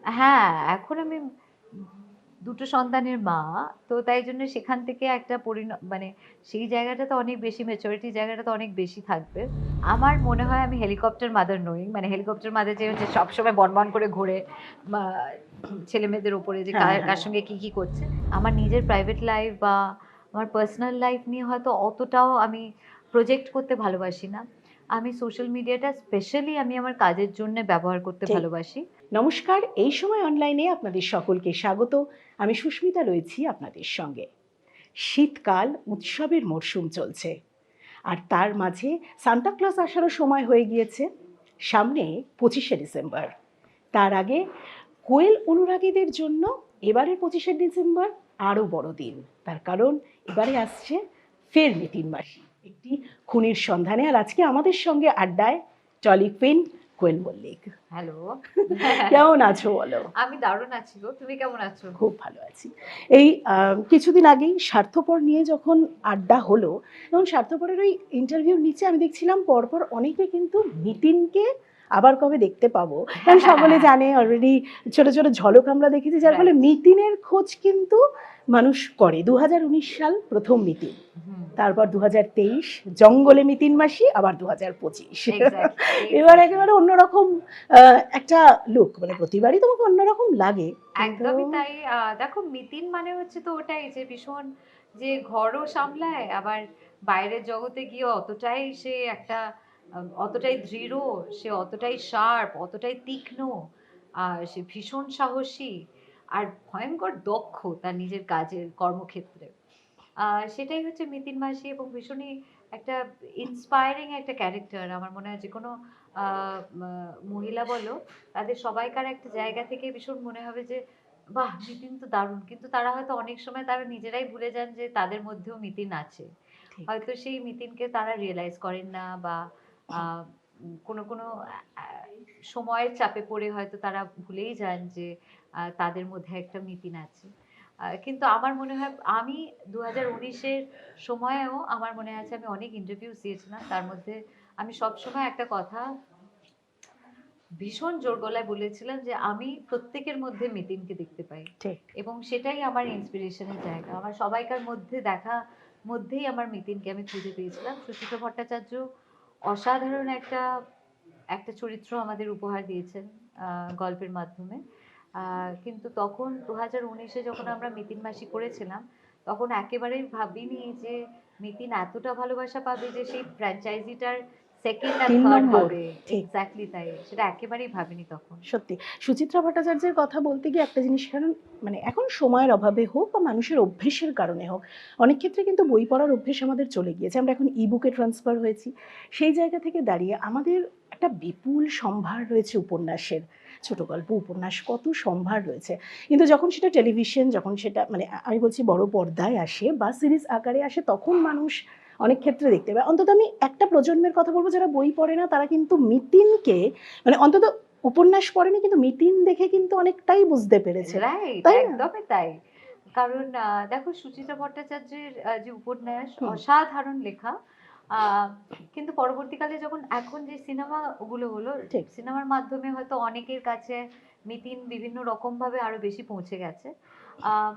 হ্যাঁ, এখন আমি দুটো সন্তানের মা। তো তাই জন্য সেখান থেকে একটা মানে সেই জায়গাটাতে অনেক বেশি ম্যাচুরিটি জায়গাটাতে অনেক বেশি থাকবে। আমার মনে হয় আমি হেলিকপ্টার মাদার নই। মানে হেলিকপ্টার মাদার যে হচ্ছে সবসময় বনবন করে ঘোরে মা ছেলেমেয়েদের উপরে যে হ্যাঁ, কার হ্যাঁ। কার সঙ্গে কি করছে। আমার নিজের প্রাইভেট লাইফ বা আমার পার্সোনাল লাইফ নিয়ে হয়তো অতটাও আমি প্রজেক্ট করতে ভালোবাসি না। আমি সোশ্যাল মিডিয়াটা স্পেশালি আমি আমার কাজের জন্যে ব্যবহার করতে ঠিক। ভালোবাসি। নমস্কার, এই সময় অনলাইনে আপনাদের সকলকে স্বাগত। আমি সুস্মিতা রয়েছি আপনাদের সঙ্গে। শীতকাল, উৎসবের মরশুম চলছে, আর তার মাঝে সান্তা ক্লজ আসারও সময় হয়ে গিয়েছে। সামনে 25শে ডিসেম্বর। তার আগে কোয়েল অনুরাগীদের জন্য এবারের 25শে ডিসেম্বর আরও বড় দিন। তার কারণ এবারে আসছে ফের নিতিন মাসি, একটি খুনির সন্ধানে। আর আজকে আমাদের সঙ্গে আড্ডায় trolley queen Koel Mallick. Hello. কেমন আছো বলো? আমি দারুণ আছি গো। তুমি কেমন আছো? খুব ভালো আছি। এই কিছুদিন আগেই স্বার্থপর নিয়ে যখন আড্ডা হলো, তখন স্বার্থপরের ওই ইন্টারভিউর নিচে আমি দেখছিলাম পরপর অনেকে কিন্তু নিতিনকে আবার কবে দেখতে পাবো, কারণ সকলে জানে অলরেডি, ছোট ছোট ঝলক আমরা দেখেছি, যার ফলে রাইট। নিতিনের খোঁজ কিন্তু মানুষ করে। 2019 সাল প্রথম নিতিন, হুম। তারপর 2023 জঙ্গলে নিতিন মাসি, আবার 2025 এক্সাক্টলি, এবার এক্সাক্টলি। একেবারে অন্যরকম একটা লুক। মানে প্রতিবারই তোমাকে অন্যরকম লাগে, কিন্তু একদমই তাই। দেখো মিতিন মানে হচ্ছে তো ওটাই যে ভীষণ যে ঘরও সামলায় আবার বাইরের জগতে গিয়ে অতটাই সে একটা অতটাই দৃঢ়, সে অতটাই শার্প, অতটাই তীক্ষ্ণ, সে ভীষণ সাহসী আর ভয়ঙ্কর দক্ষ তার নিজের কাজের কর্মক্ষেত্রে। সেটাই হচ্ছে মিতিন মাসি এবং ভীষণই একটা ইন্সপায়ারিং একটা ক্যারেক্টার। আমার মনে হয় যেকোনো মহিলা বলো, তাদের সবাইকার একটা জায়গা থেকে ভীষণ মনে হবে যে বাহ! মিতিন তো দারুণ। কিন্তু তারা হয়তো অনেক সময় তারা নিজেরাই ভুলে যান যে তাদের মধ্যেও মিতিন আছে। ঠিক। হয়তো সেই মিতিনকে তারা রিয়ালাইজ করেন না বা আ কোনো আ সময়ের চাপে পড়ে হয়তো তারা ভুলেই যান যে তাদের মধ্যে একটা মিতিন আছে। কিন্তু আমার মনে হয় আমি ২০১৯ এর সময়েও আমার মনে আছে আমি অনেক ইন্টারভিউস দিয়েছিলাম। তার মধ্যে আমি সবসময় একটা কথা ভীষণ জোর গলায় বলেছিলাম যে আমি প্রত্যেকের মধ্যে মিতিনকে দেখতে পাই। ঠিক। এবং সেটাই আমার ইন্সপিরেশনের জায়গা। আমার সবাইকার মধ্যে মধ্যেই আমার মিতিনকে আমি খুঁজে পেয়েছিলাম। সুচিত্রা ভট্টাচার্য অসাধারণ একটা একটা চরিত্র আমাদের উপহার দিয়েছেন গল্পের মাধ্যমে। কিন্তু তখন ২০১৯ যখন আমরা মিতিন মাসি করেছিলাম, তখন একেবারেই ভাবিনি যে মিতিন এতটা ভালোবাসা পাবে যে সেই ফ্র্যাঞ্চাইজিটার 2nd আর 3 3rd নম্বর। হবে। ঠিক। এক্সাক্টলি তাই। সেটা একেবারেই ভাবিনি তখন। সত্যি। সুচিত্রা ভট্টাচার্যের কথা বলতে গিয়ে একটা জিনিস, কারণ মানে এখন সময়ের অভাবে হোক বা মানুষের অভ্যেসের কারণে হোক, অনেক ক্ষেত্রে কিন্তু বই পড়ার অভ্যেস আমাদের চলে গিয়েছে। আমরা এখন ই-বুকে ট্রান্সফার হয়েছি। সেই জায়গা থেকে দাঁড়িয়ে আমাদের একটা বিপুল সম্ভার রয়েছে উপন্যাসের। ছোট গল্প, উপন্যাস, কত সম্ভার রয়েছে। কিন্তু যখন সেটা টেলিভিশন, যখন সেটা মানে আমি বলছি বড় পর্দায় আসে বা সিরিজ আকারে আসে, তখন মানুষ অনেক ক্ষেত্রে দেখতে পায়। অন্তত আমি একটা প্রজন্মের কথা বলব, যারা বই পড়ে না, তারা কিন্তু মিতিনকে মানে অন্তত উপন্যাস পড়েনি, কিন্তু মিতিন দেখে কিন্তু অনেকটাই বুঝতে পেরেছে, রাইট, তাই না? একদমই তাই। কারণ দেখো সুচিত্রা ভট্টাচার্যের যে উপন্যাস হুম। অসাধারণ লেখা। আ কিন্তু পরবর্তীকালে যখন এখন যে সিনেমাগুলো হলো, ঠিক। সিনেমার মাধ্যমে হয়তো অনেকের কাছে মিতিন বিভিন্ন রকমভাবে আরো বেশি পৌঁছে গেছে। আম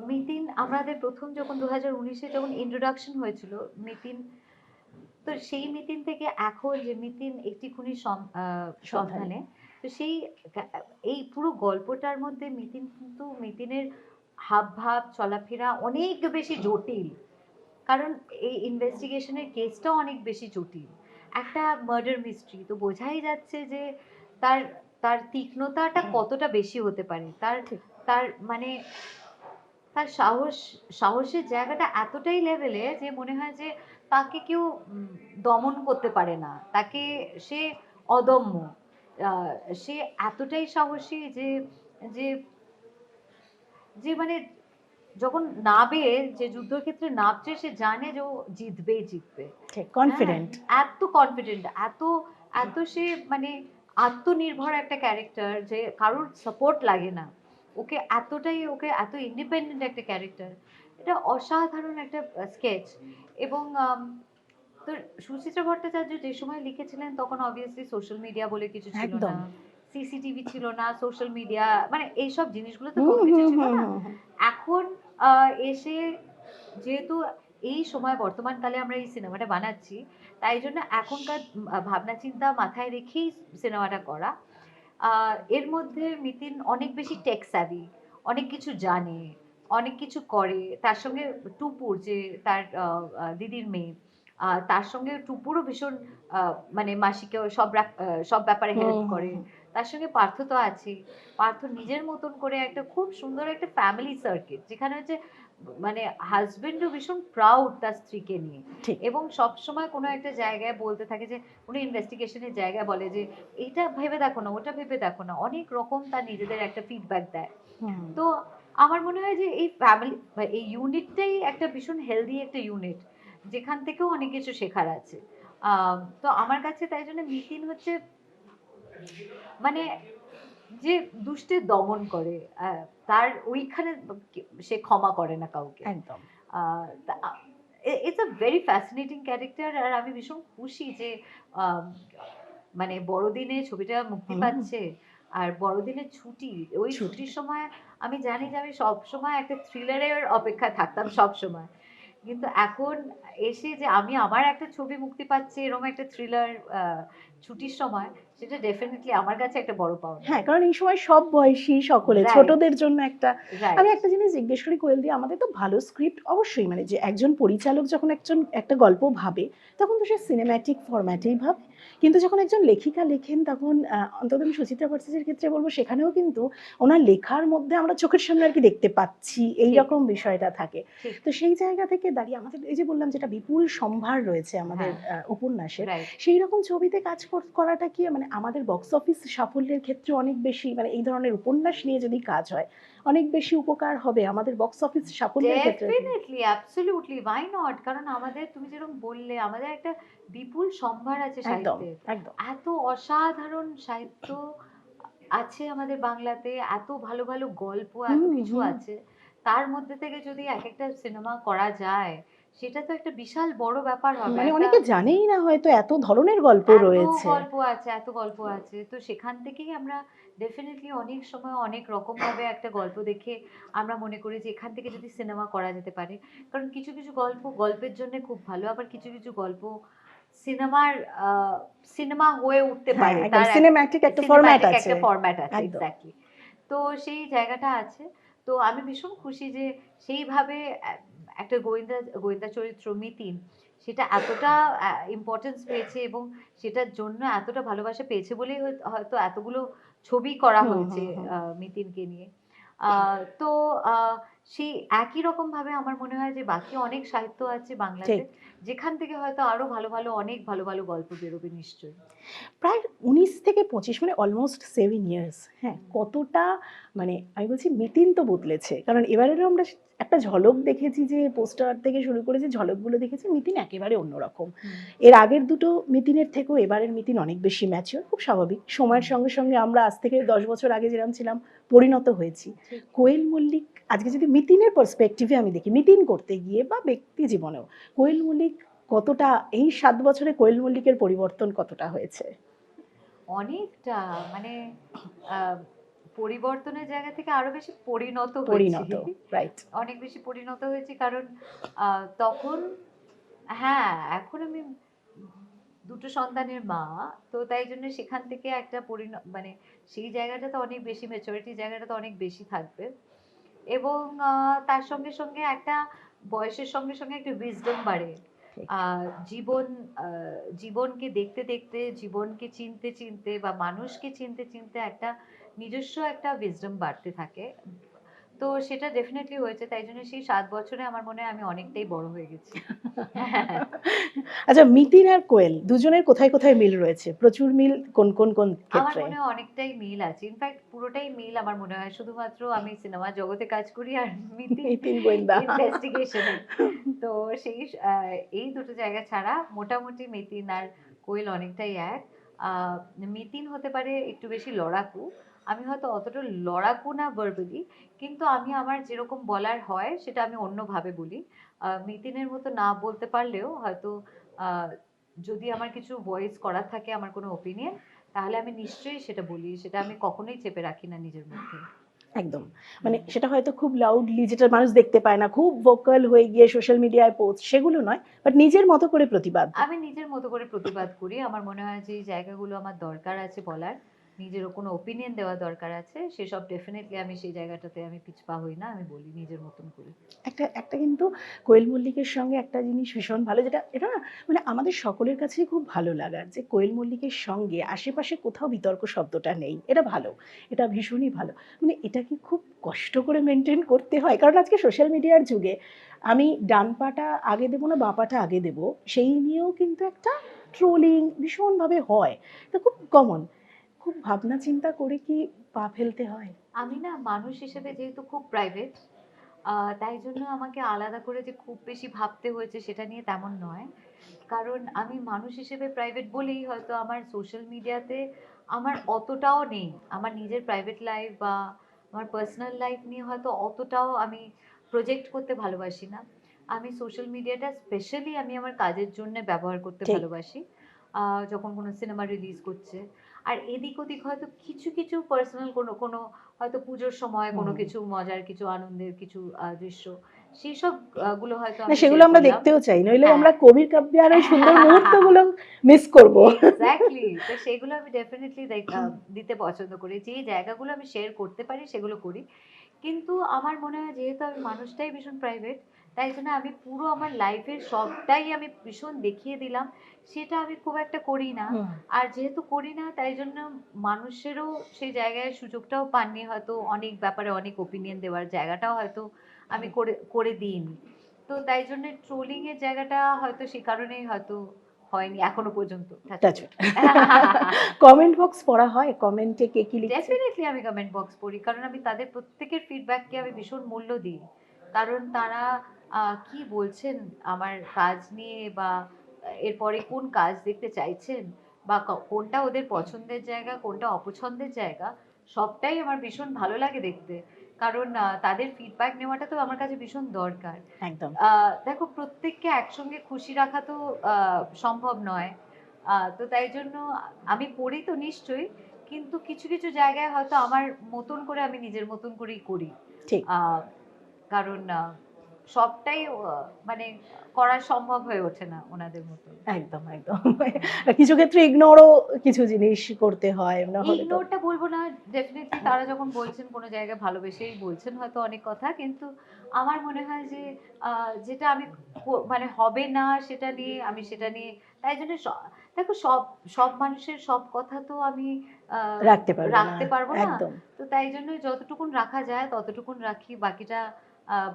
মিতিন আমাদের ১ম যখন ২০১৯ এ যখন ইন্ট্রোডাকশন হয়েছিল, মিতিন তো সেই মিতিন থেকে এখন যে মিতিন একটি খুনির সন্ধানে। সন্ধানে, তো সেই এই পুরো গল্পটার মধ্যে মিতিন কিন্তু মিতিনের হাবভাব চলাফেরা অনেক বেশি জটিল। কারণ এই ইনভেস্টিগেশনের কেসটাও অনেক বেশি জটিল। একটা মার্ডার মিস্ট্রি তো বোঝাই যাচ্ছে যে তার তার তীক্ষ্ণতাটা কতটা বেশি হতে পারে। তার ঠিক। তার মানে তার সাহসের জায়গাটা এতটাই লেভেলে যে মনে হয় যে তাকে কেউ দমন করতে পারে না। তাকে সে অদম্য। আ সে এতটাই সাহসী যে যে যে মানে যখন নাবে, যে যুদ্ধক্ষেত্রে নামছে সে জানে যে ও জিতবেই জিতবে। ঠিক, হ্যাঁ? কনফিডেন্ট। এত কনফিডেন্ট, এত সে মানে আত্মনির্ভর একটা ক্যারেক্টার যে কারোর সাপোর্ট লাগে না। ওকে এত ইন্ডিপেন্ডেন্ট একটা ক্যারেক্টার। এটা অসাধারণ একটা স্কেচ। এবং তো সুচিত্রা ভট্টাচার্য যে সময় লিখেছিলেন তখন অবভিয়াসলি সোশ্যাল মিডিয়া বলে কিছু ছিল না। একদম। সিসিটিভি ছিল না, সোশ্যাল মিডিয়া, মানে এইসব জিনিসগুলো তো হুম কোনো কিছু হুম ছিল হুম না। হুম হুম। এখন এসে যেহেতু এই সময় বর্তমানকালে আমরা এই সিনেমাটা বানাচ্ছি, তাই জন্য এখনকার ভাবনা চিন্তা মাথায় রেখেই সিনেমাটা করা। এর মধ্যে মিতিন অনেক বেশি টেক স্যাভি, অনেক কিছু জানে, অনেক কিছু করে। তার সঙ্গে টুপুর, যে তার দিদির মেয়ে, তার সঙ্গে টুপুরও ভীষণ মানে মাসিকেও সব ব্যাপারে হুম হেল্প হুম করে। হুম। তার সঙ্গে পার্থ তো আছেই। পার্থ নিজের মতন করে একটা খুব সুন্দর একটা ফ্যামিলি সার্কিট, যেখানে হচ্ছে মানে হাজবেন্ডও ভীষণ প্রাউড তার স্ত্রীকে নিয়ে, ঠিক। এবং সবসময় কোনো একটা জায়গায় বলতে থাকে যে, কোনো ইনভেস্টিগেশনের জায়গায় বলে যে এইটা ভেবে দেখো না, ওটা ভেবে দেখো না, অনেক রকম তার নিজেদের একটা ফিডব্যাক দেয়। হুম। তো আমার মনে হয় যে এই ফ্যামিলি বা এই ইউনিটটাই একটা ভীষণ হেলদি একটা ইউনিট, যেখান থেকেও অনেক কিছু শেখার আছে। তো আমার কাছে তাই জন্য মিতিন হচ্ছে মানে যে দুষ্টের দমন করে, তার ওইখানে সে ক্ষমা করে না কাউকে। একদম। It's a very fascinating character, আর আমি ভীষণ খুশি যে আহ, মানে বড়দিনে ছবিটা মুক্তি হুম। পাচ্ছে। আর বড়দিনের ছুটি, ওই ছুটি। ছুটির সময় আমি জানি যে আমি সব সময় একটা থ্রিলারের অপেক্ষায় থাকতাম সব সময়, কিন্তু এখন এসে যে আমি আমার একটা ছবি মুক্তি পাচ্ছে এরকম একটা থ্রিলার ছুটির সময়, সেটা ডেফিনেটলি আমার কাছে একটা বড় পাওনা। হ্যাঁ, কারণ এই সময় সব বয়সী সকলে রাইট, ছোটদের জন্য একটা। আমি রাইট। একটা জিনিস জিজ্ঞেস করি কোয়েল দি, আমাদের তো ভালো স্ক্রিপ্ট অবশ্যই, মানে যে একজন পরিচালক যখন একটা গল্প ভাবে তখন তো সে সিনেম্যাটিক ফরম্যাটেই ভাবে, কিন্তু যখন একজন লেখিকা লেখেন তখন অন্তত আমি সুচিত্রা ভট্টাচার্যের ক্ষেত্রে বলবো সেখানেও কিন্তু ওনার লেখার মধ্যে আমরা চোখের সামনে আর কি দেখতে পাচ্ছি এই ঠিক, রকম বিষয়টা থাকে। ঠিক। তো সেই জায়গা থেকে দাঁড়িয়ে আমাদের এই যে বললাম যেটা বিপুল সম্ভার রয়েছে আমাদের হ্যাঁ, উপন্যাসের, রাইট। সেই রকম ছবিতে কাজ করাটা কি মানে আমাদের বক্স অফিস সাফল্যের ক্ষেত্রে অনেক বেশি, মানে এই ধরনের উপন্যাস নিয়ে যদি কাজ হয় অনেক বেশি উপকার হবে আমাদের বক্স অফিস সাফল্যের ক্ষেত্রে। Definitely, absolutely, why not? কারণ আমাদের, তুমি যেরকম বললে, আমাদের একটা বিপুল সম্ভার আছে একদম সাহিত্যের। একদম। এত অসাধারণ সাহিত্য আছে আমাদের বাংলাতে, এত ভালো ভালো গল্প, এত হুম কিছু হুম। আছে। তার মধ্যে থেকে যদি এক একটা সিনেমা করা যায়, সেটা তো একটা বিশাল বড় ব্যাপার হবে। মানে একটা অনেকে জানেই না হয়তো এত ধরনের গল্প এত রয়েছে। গল্প আছে, এত গল্প আছে। তো সেখান থেকেই আমরা ডেফিনেটলি অনেক সময় অনেক রকম ভাবে একটা গল্প দেখে আমরা মনে করি যে এখান থেকে যদি সিনেমা করা যেতে পারে। কারণ কিছু কিছু গল্প গল্পের জন্য খুব ভালো, আবার কিছু কিছু গল্প সিনেমার সিনেমা হয়ে উঠতে হ্যাঁ পারে, একদম, তার সিনেম্যাটিক একটা ফরম্যাট সিনেম্যাটিক আছে। একটা ফরম্যাট আছে, একদম। এক্স্যাক্টলি। তো সেই জায়গাটা আছে। তো আমি ভীষণ খুশি যে সেইভাবে একটা গোয়েন্দা গোয়েন্দা চরিত্র মিতিন, সেটা এতটা ইম্পর্টেন্স পেয়েছে, এবং সেটার জন্য এতটা ভালোবাসা পেয়েছে বলেই হয়তো এতগুলো ছবি করা হুম হয়েছে হুম হুম। মিতিনকে নিয়ে। তো আহ, সেই একই রকম ভাবে আমার মনে হয় যে বাকি অনেক সাহিত্য আছে বাংলাতে, ঠিক। যেখান থেকে হয়তো আরো ভালো ভালো অনেক ভালো ভালো গল্প বেরোবে নিশ্চয়ই। প্রায় 19 থেকে 25, মানে অলমোস্ট 7 ইয়ার্স। হ্যাঁ, কতটা মানে আমি বলছি মিতিন তো বদলেছে, কারণ এবারেরও আমরা একটা ঝলক দেখেছি, যে পোস্টার থেকে শুরু করে যে ঝলকগুলো দেখেছি মিতিন একেবারে অন্যরকম। হুম, এর আগের দুটো মিতিনের থেকেও এবারের মিতিন অনেক বেশি ম্যাচিওর, খুব স্বাভাবিক। সময়ের হুম, সঙ্গে সঙ্গে আমরা আজ থেকে 10 বছর আগে যেরকম ছিলাম পরিণত হয়েছি। ঠিক। কোয়েল মল্লিক আজকে যদি মিতিনের পার্সপেক্টিভে আমি দেখি, মিতিন করতে গিয়ে বা ব্যক্তি জীবনেও কোয়েল মল্লিক কতটা, এই 7 বছরে কোয়েল মল্লিকের পরিবর্তন কতটা হয়েছে। অনেকটা, মানে আহ, পরিবর্তনের জায়গা থেকে আরো বেশি পরিণত হয়েছি। পরিণত। রাইট। অনেক বেশি পরিণত হয়েছি, কারণ তখন, হ্যাঁ, এখন আমি দুটো সন্তানের মা। তো তাই জন্য সেখান থেকে একটা মানে সেই জায়গাটা তো অনেক বেশি, ম্যাচুরিটি জায়গাটা তো অনেক বেশি থাকবে। এবং তার সঙ্গে সঙ্গে একটা বয়সের সঙ্গে সঙ্গে একটা উইজডম বাড়ে। ঠিক। আহ, জীবন জীবনকে দেখতে দেখতে, জীবনকে চিনতে চিনতে, বা মানুষকে চিনতে চিনতে একটা নিজস্ব একটা উইজডম বাড়তে থাকে। তো সেটা ডেফিনেটলি হয়েছে, তাই জন্য সেই 7 বছরে আমার মনে হয় আমি অনেকটাই বড় হয়ে গেছি। আচ্ছা, মিতিন আর কোয়েল দুজনের কোথায় কোথায় মিল রয়েছে? প্রচুর মিল কোন কোন কোন আমার ক্ষেত্রে? মনে হয় অনেকটাই মিল আছে, ইনফ্যাক্ট পুরোটাই মিল আমার মনে হয়, শুধুমাত্র আমি সিনেমা জগতে কাজ করি আর মিতিন মিতিন গোয়েন্দা। ইনভেস্টিগেশনে। তো সেই এই দুটো জায়গা ছাড়া মোটামুটি মিতিন আর কোয়েল অনেকটাই এক। আহ, মিতিন হতে পারে একটু বেশি লড়াকু, আমি হয়তো অতটা লড়াকু না ভার্বালি, কিন্তু আমি আমার যেরকম বলার হয় সেটা আমি অন্যভাবে বলি। মিতিনের মতো না বলতে পারলেও হয়তো, আহ, যদি আমার কিছু ভয়েস করার থাকে, আমার কোনো ওপিনিয়ন, তাহলে আমি নিশ্চয়ই সেটা বলি, সেটা আমি কখনোই চেপে রাখি না নিজের মধ্যে। একদম। মানে সেটা হয়তো খুব লাউডলি, যেটা মানুষ দেখতে পায় না, খুব ভোকাল হয়ে গিয়ে সোশ্যাল মিডিয়ায় পোস্ট, সেগুলো নয়, বাট নিজের মতো করে প্রতিবাদ। আমি নিজের মতো করে প্রতিবাদ করি। আমার মনে হয় যে এই জায়গাগুলো আমার দরকার আছে বলার, নিজেরও কোনো ওপিনিয়ন দেওয়া দরকার আছে, সেসব ডেফিনিটলি আমি সেই জায়গাটাতে আমি পিছপা হই না, আমি বলি নিজের মতন করে। একটা একটা কিন্তু কোয়েল মল্লিকের সঙ্গে একটা জিনিস ভীষণ ভালো, যেটা এটা না মানে আমাদের সকলের কাছেই খুব ভালো লাগার, যে কোয়েল মল্লিকের সঙ্গে আশেপাশে কোথাও বিতর্ক শব্দটা নেই। এটা ভালো, এটা ভীষণই ভালো। মানে এটা কি খুব কষ্ট করে মেনটেন করতে হয়? কারণ আজকে সোশ্যাল মিডিয়ার যুগে আমি ডান পাটা আগে দেবো না বাঁ পাটা আগে দেবো, সেই নিয়েও কিন্তু একটা ট্রোলিং ভীষণভাবে হয়। এটা খুব কমন। খুব ভাবনা চিন্তা করে কি পা ফেলতে হয়? আমি না মানুষ হিসেবে যেহেতু খুব প্রাইভেট, তাই জন্য আমাকে আলাদা করে যে খুব বেশি ভাবতে হয়েছে সেটা নিয়ে তেমন নয়। কারণ আমি মানুষ হিসেবে প্রাইভেট বলেই হয়তো আমার সোশ্যাল মিডিয়াতে আমার অতটাও নেই। আমার নিজের প্রাইভেট লাইফ বা আমার পার্সোনাল লাইফ নিয়ে হয়তো অতটাও আমি প্রজেক্ট করতে ভালোবাসি না। আমি সোশ্যাল মিডিয়াটা স্পেশালি আমি আমার কাজের জন্য ব্যবহার করতে ঠিক। ভালোবাসি। যখন কোনো সিনেমা রিলিজ করছে। আর এদিক ওদিক হয়তো কিছু, কিছু পার্সোনাল কোনো হয়তো পুজোর সময় কোনো হুম। কিছু মজার, কিছু আনন্দের কিছু দৃশ্য, সেসব গুলো হয়তো না, আমি সেগুলো শেয়ার আমরা করলাম। দেখতেও চাই, নইলে হ্যাঁ। আমরা কবির কাব্যে আর ওই সুন্দর মুহূর্তগুলো মিস করব। এক্স্যাক্টলি, তো সেগুলো আমি ডেফিনেটলি দিতে পছন্দ করি, যে জায়গাগুলো আমি শেয়ার করতে পারি সেগুলো করি। কিন্তু আমার মনে হয় যেহেতু আমি মানুষটাই ভীষণ প্রাইভেট, তাই জন্য আমি পুরো আমার লাইফের সবটাই আমি ভীষণ দেখিয়ে দিলাম, সেটা আমি খুব একটা করি না। হুম। আর যেহেতু করি না তাই জন্য মানুষেরও সেই জায়গায় সুযোগটাও পাননি, হয়তো অনেক ব্যাপারে অনেক ওপিনিয়ন দেওয়ার জায়গাটাও হয়তো আমি করে করে দিইনি। তো তাই জন্য ট্রোলিং এর জায়গাটা হয়তো সে কারণেই হয়তো হয়নি এখনো পর্যন্ত, touch touch wood. Wood. Comment box পড়া হয়? কমেন্টে কে কি লিখছে? ডেফিনেটলি আমি কমেন্ট বক্স পড়ি, কারণ আমি তাদের প্রত্যেকের ফিডব্যাককে আমি ভীষণ মূল্য দিই। কারণ তারা কি বলছেন আমার কাজ নিয়ে, বা এরপরে কোন কাজ দেখতে চাইছেন, বা কোনটা ওদের পছন্দের জায়গা, কোনটা অপছন্দের জায়গা, সবটাই আমার ভীষণ ভালো লাগে দেখতে। কারণ তাদের ফিডব্যাক নেওয়াটা তো আমার কাছে ভীষণ দরকার। একদম। দেখো, প্রত্যেককে একসঙ্গে খুশি রাখা তো সম্ভব নয়। তো তাই জন্য আমি পড়ি তো নিশ্চয়ই, কিন্তু কিছু, কিছু জায়গায় হয়তো আমার মতন করে আমি নিজের মতন করেই করি। ঠিক। আ কারণ সবটাই মানে করা সম্ভব হয়ে ওঠে না ওনাদের মতন। একদম, একদম। হুম। কিছু ক্ষেত্রে ইগনোরও কিছু জিনিস করতে হয়, না হলে তো। ইগনোরটা বলব না। ডেফিনিটলি তারা যখন বলছেন কোনো জায়গায় ভালোবেসেই বলছেন হয়তো অনেক কথা। কিন্তু আমার মনে হয় যে যেটা আমি মানে হবে না সেটা নিয়ে আমি সেটা নিয়ে, তাই জন্য দেখো, সব সব মানুষের সব কথা তো আমি আ রাখতে পারবে না। রাখতে পারব না। একদম। তো তাই জন্য যতটুকুন রাখা যায় ততটুকুন রাখি। বাকিটা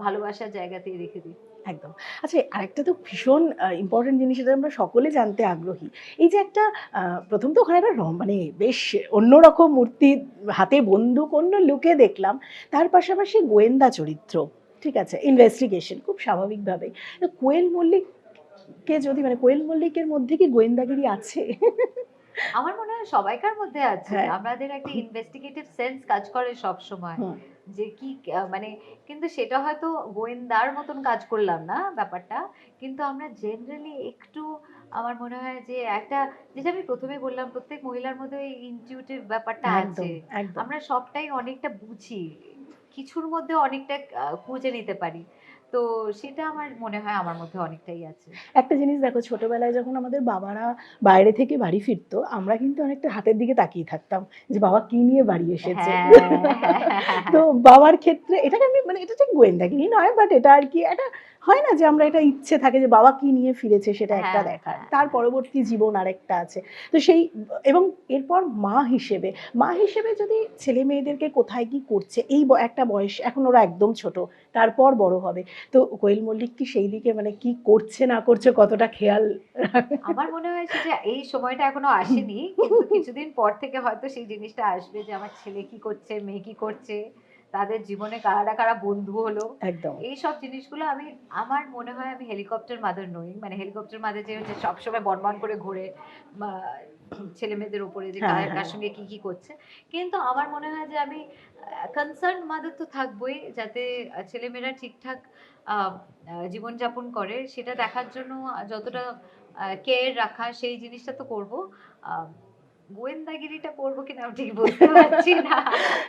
ভালোবাসার জায়গাতেই রেখে দিই। একদম। আচ্ছা, আরেকটা তো ভীষণ ইম্পোর্টেন্ট জিনিস, যেটা আমরা সকলে জানতে আগ্রহী। এই যে একটা আ ১ম তো ওখানে একটা মানে বেশ অন্যরকম মূর্তি, হাতে বন্দুক, অন্য লুকে দেখলাম। তার পাশাপাশি গোয়েন্দা চরিত্র। ঠিক আছে? ইনভেস্টিগেশন খুব স্বাভাবিকভাবেই। তো কোয়েল মল্লিককে যদি মানে কোয়েল মল্লিকের মধ্যে কি গোয়েন্দাগিরি আছে? আমার মনে হয় সবাইকার মধ্যে আছে। হ্যাঁ। আমাদের একটা ইনভেস্টিগেটিভ সেন্স কাজ করে সবসময়। হুম। যে কি মানে, কিন্তু সেটা হয়তো গোয়েন্দার মতন কাজ করলাম না ব্যাপারটা। কিন্তু আমরা জেনারেলি একটু, আমার মনে হয় যে একটা, যেটা আমি ১ম এ বললাম, প্রত্যেক মহিলার মধ্যে ওই ইনটিউটিভ ব্যাপারটা একদম, আছে। একদম। আমরা সবটাই অনেকটা বুঝি। কিছুর মধ্যে অনেকটা খুঁজে নিতে পারি। তো সেটা আমার মনে হয় আমার মধ্যে অনেকটাই আছে। একটা জিনিস দেখো, ছোটবেলায় যখন আমাদের বাবারা বাইরে থেকে বাড়ি ফিরতো, আমরা কিন্তু অনেকটা হাতের দিকে তাকিয়ে থাকতাম যে বাবা কি নিয়ে বাড়ি এসেছে। হ্যাঁ, হ্যাঁ, হ্যাঁ, হ্যাঁ, তো হ্যাঁ। বাবার ক্ষেত্রে এটাকে আমি মানে এটা ঠিক গোয়েন্দাগিরি নয়, বাট এটা আর কি একটা হয় না যে আমরা এটা ইচ্ছে থাকে যে বাবা কি নিয়ে ফিরেছে সেটা একটা হ্যাঁ, দেখার, হ্যাঁ, তার হ্যাঁ। পরবর্তী জীবন আরেকটা আছে। তো সেই এবং এরপর মা হিসেবে যদি ছেলে মেয়েদেরকে কোথায় কি করছে, এই একটা বয়স, এখন ওরা একদম ছোট, তারপর বড় হবে। তো কোয়েল মল্লিক কি সেই দিকে মানে কি করছে না করছে কতটা খেয়াল আমার মনে হয় সেটা এই সময়টা এখনো আসেনি। কিন্তু কিছুদিন পর থেকে হয়তো সেই জিনিসটা আসবে, যে আমার ছেলে কি করছে, মেয়ে কি করছে, তাদের জীবনে কারা কারা বন্ধু হলো। একদম। এইসব জিনিসগুলো আমার মনে হয় আমি হেলিকপ্টার মাদার নই। মানে হেলিকপ্টার মাদার যে হচ্ছে সবসময় বনবন করে ঘোরে মা ছেলেমেয়েদের উপরে, যে হ্যাঁ, কার হ্যাঁ। কার সঙ্গে কি কি করছে। কিন্তু আমার মনে হয় যে আমি কনসার্ন মাদার তো থাকবোই, যাতে ছেলেমেয়েরা ঠিকঠাক আ আ জীবনযাপন করে সেটা দেখার জন্য যতটা কেয়ার রাখা, সেই জিনিসটা তো করব। আ গোয়েন্দাগিরিটা করবো কিনা আমি ঠিক বলতে পারছি না।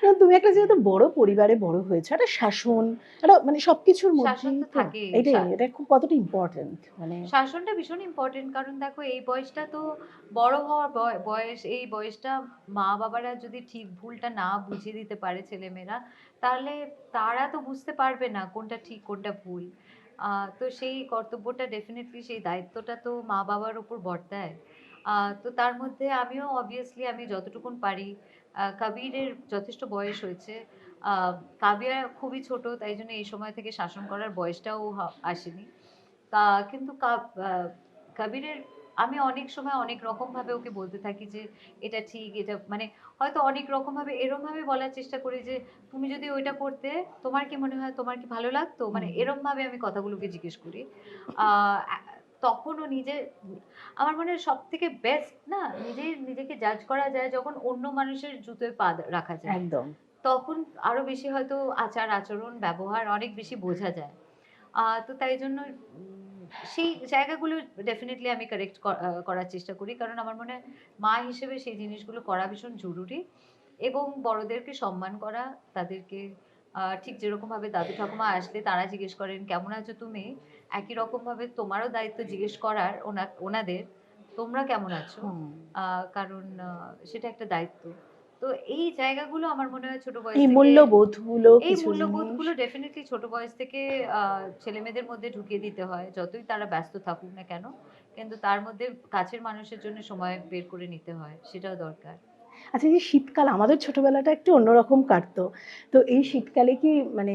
না, তুমি একটা যেহেতু বড় পরিবারে বড় হয়েছে, একটা শাসন, একটা মানে সবকিছুর শাসন মধ্যেই তো তো থাকেই। এটাই, এটা খুব কতটা ইম্পর্টেন্ট মানে। শাসনটা ভীষণ ইম্পর্টেন্ট, কারণ দেখো এই বয়সটা তো বড় হওয়ার বয়স। এই বয়সটা মা বাবারা যদি ঠিক ভুলটা না বুঝিয়ে দিতে পারে ছেলেমেয়েরা, তাহলে তারা তো বুঝতে পারবে না কোনটা ঠিক কোনটা ভুল। তো সেই কর্তব্যটা ডেফিনেটলি, সেই দায়িত্বটা তো মা বাবার উপর বর্তায়। তো তার মধ্যে আমিও অবভিয়াসলি আমি যতটুকুন পারি, কবিরের যথেষ্ট বয়স হয়েছে, কাবিয়া খুবই ছোট, তাই জন্য এই সময় থেকে শাসন করার বয়সটাও আসেনি। কিন্তু কবিরের আমি অনেক সময় অনেক রকম ভাবে ওকে বলতে থাকি যে এটা ঠিক, এটা মানে হয়তো অনেক রকম ভাবে এরম ভাবে বলার চেষ্টা করি যে তুমি যদি ওইটা করতে তোমার কি মনে হয়, তোমার কি ভালো লাগতো, মানে এরম ভাবে আমি কথাগুলোকে জিজ্ঞেস করি। তখন ও নিজে, আমার মনে হয় সব থেকে বেস্ট না, নিজেকে জাজ করা যায় যখন অন্য মানুষের জুতোয় পা রাখা যায়। একদম। তখন আরো বেশি হয়তো আচার আচরণ ব্যবহার অনেক বেশি বোঝা যায়। তো তাই জন্য সেই জায়গাগুলো ডেফিনেটলি আমি কারেক্ট করার চেষ্টা করি, কারণ আমার মনে হয় মা হিসেবে সেই জিনিসগুলো করা ভীষণ জরুরি। এবং বড়দেরকে সম্মান করা, তাদেরকে ঠিক যেরকম ভাবে দাদু ঠাকুমা আসলে তারা জিজ্ঞেস করেন কেমন আছো তুমি, একই রকম ভাবে তোমারও দায়িত্ব জিজ্ঞেস করার ওনাদের তোমরা কেমন আছো। কারণ সেটা একটা দায়িত্ব। তো এই জায়গাগুলো আমার মনে হয় ছোট বয়স এই থেকে, মূল্যবোধগুলো এই কিছু মূল্যবোধগুলো জিনিস। ডেফিনেটলি ছোট বয়স থেকে ছেলেমেয়েদের মধ্যে ঢুকিয়ে দিতে হয়, যতই তারা ব্যস্ত থাকুক না কেন, কিন্তু তার মধ্যে কাছের মানুষের জন্য সময় বের করে নিতে হয়, সেটাও দরকার। আচ্ছা, এই যে শীতকাল আমাদের ছোটবেলাটা একটু অন্যরকম কাটতো, তো এই শীতকালে কি মানে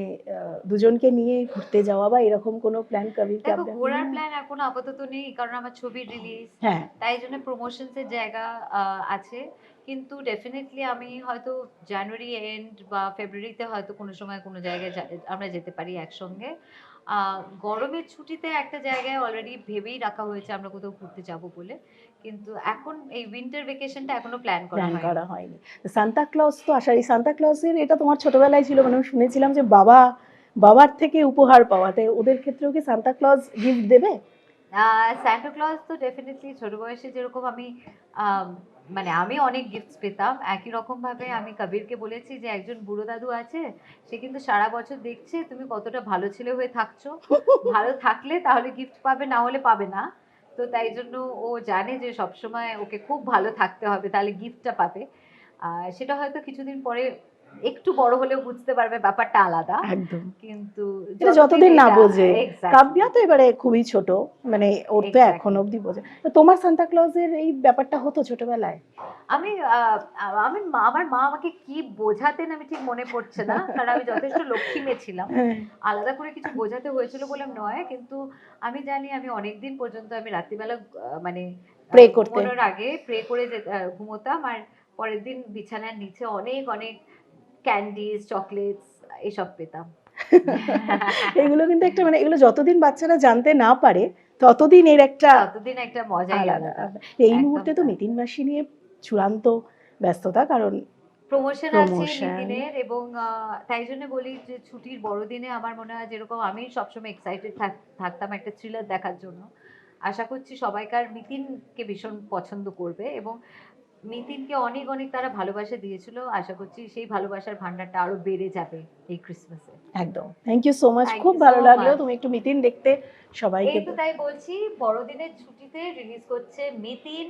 দুজনকে নিয়ে ঘুরতে যাওয়া বা এরকম কোনো প্ল্যান কবির কি দেখো আপনার ঘোরার নেই? প্ল্যান এখন আপাতত নেই, কারণ আমার ছবির রিলিজ, হ্যাঁ। তাই জন্য প্রমোশনস এর জায়গা আছে। কিন্তু ডেফিনেটলি আমি হয়তো জানুয়ারি এন্ড বা ফেব্রুয়ারিতে হয়তো কোনো সময় কোনো জায়গায় আমরা যেতে পারি একসঙ্গে। গরমের ছুটিতে একটা জায়গায় অলরেডি ভেবেই রাখা হয়েছে আমরা কোথাও ঘুরতে যাব বলে, কিন্তু এখন এই উইন্টার ভেকেশনটা এখনো প্ল্যান করা প্ল্যান হয়নি। করা হয়নি। সান্তা ক্লজ তো আসার, এই সান্তা ক্লজের এটা তোমার ছোটবেলায় ছিল, মানে আমি শুনেছিলাম যে বাবার থেকে উপহার পাওয়া, তাই ওদের ক্ষেত্রেও কি সান্তা ক্লজ গিফট দেবে? স্যান্টা ক্লজ তো ডেফিনেটলি ছোট বয়সে যেরকম আমি আম, মানে আমি অনেক গিফটস পেতাম, একই রকম ভাবে আমি কবিরকে বলেছি যে একজন বুড়ো দাদু আছে, সে কিন্তু সারা বছর দেখছে তুমি কতটা ভালো ছেলে হয়ে থাকছো, ভালো থাকলে তাহলে গিফট পাবে, না হলে পাবে না। তো তাই জন্য ও জানে যে সবসময় ওকে খুব ভালো থাকতে হবে, তাহলে গিফটটা পাবে। সেটা হয়তো কিছুদিন পরে একটু বড় হলেও বুঝতে পারবে ব্যাপারটা আলাদা, একদম। কিন্তু এটা যতদিন না বোঝে। এক্স্যাক্টলি কাব্যা তো এবারে খুবই ছোট, মানে ওর তো এখন এক্স্যাক্টলি অবধি বোঝে। তো তোমার সান্তা ক্লজের এই ব্যাপারটা হতো ছোটবেলায়? আমি আমার মা আমাকে কি বোঝাতেন আমি ঠিক মনে পড়ছে না, কারণ আমি যথেষ্ট লক্ষ্মী মেয়ে ছিলাম, হ্যাঁ। আলাদা করে কিছু বোঝাতে হয়েছিল বলে নয়, কিন্তু আমি জানি আমি অনেকদিন পর্যন্ত আমি রাত্রিবেলা মানে প্রে করতে। ঘুমানোর আগে প্রে করে ঘুমোতাম, আর পরের দিন বিছানার নিচে অনেক অনেক ক্যান্ডিজ চকলেটস এসব পেতাম। এগুলো কিন্তু একটা মানে এগুলো যতদিন বাচ্চারা জানতে না পারে ততদিন এর একটা ততদিন একটা মজাই আলাদা। আলাদা। এই একদম মুহূর্তে তো তাই। নিতিন মাসি নিয়ে চূড়ান্ত ব্যস্ততা, কারণ প্রমোশন আছে প্রমোশন। নিতিনের, এবং তাই জন্য বলি যে ছুটির বড়দিনে আমার মনে হয় যেরকম আমি সবসময় এক্সাইটেড থাকতাম একটা থ্রিলার দেখার জন্য, আশা করছি সবাইকার নিতিনকে ভীষণ পছন্দ করবে, এবং নিতিনকে অনেক অনেক তারা ভালোবাসা দিয়েছিল, আশা করছি সেই ভালোবাসার ভান্ডারটা আরো বেড়ে যাবে এই ক্রিসমাসে। একদম। Thank you so much, thank খুব ইউ ভালো সো লাগলো মাচ। তুমি একটু মিতিন দেখতে সবাইকে এই তো তাই বলছি, বড়দিনের ছুটিতে রিলিজ করছে মিতিন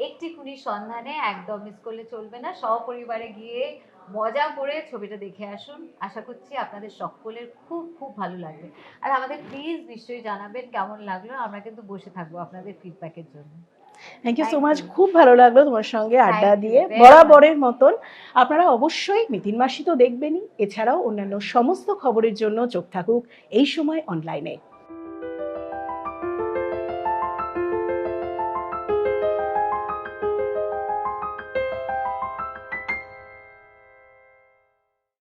একটি খুনির সন্ধানে, একদম মিস করলে চলবে না, সপরিবারে গিয়ে মজা করে ছবিটা দেখে আসুন, আশা করছি আপনাদের সকলের খুব খুব ভালো লাগবে। আর আমাদের প্লিজ নিশ্চয়ই জানাবেন কেমন লাগলো, আমরা কিন্তু বসে থাকবো আপনাদের ফিডব্যাকের জন্য। Thank you so thank much, you, খুব ভালো লাগলো তোমার সঙ্গে আড্ডা থ্যাংক ইউ দিয়ে ভেরি মাচ। বরাবরের মতন। আপনারা অবশ্যই মিতিন মাসি তো দেখবেনই, এছাড়াও অন্যান্য সমস্ত খবরের জন্য চোখ থাকুক এই সময় অনলাইনে।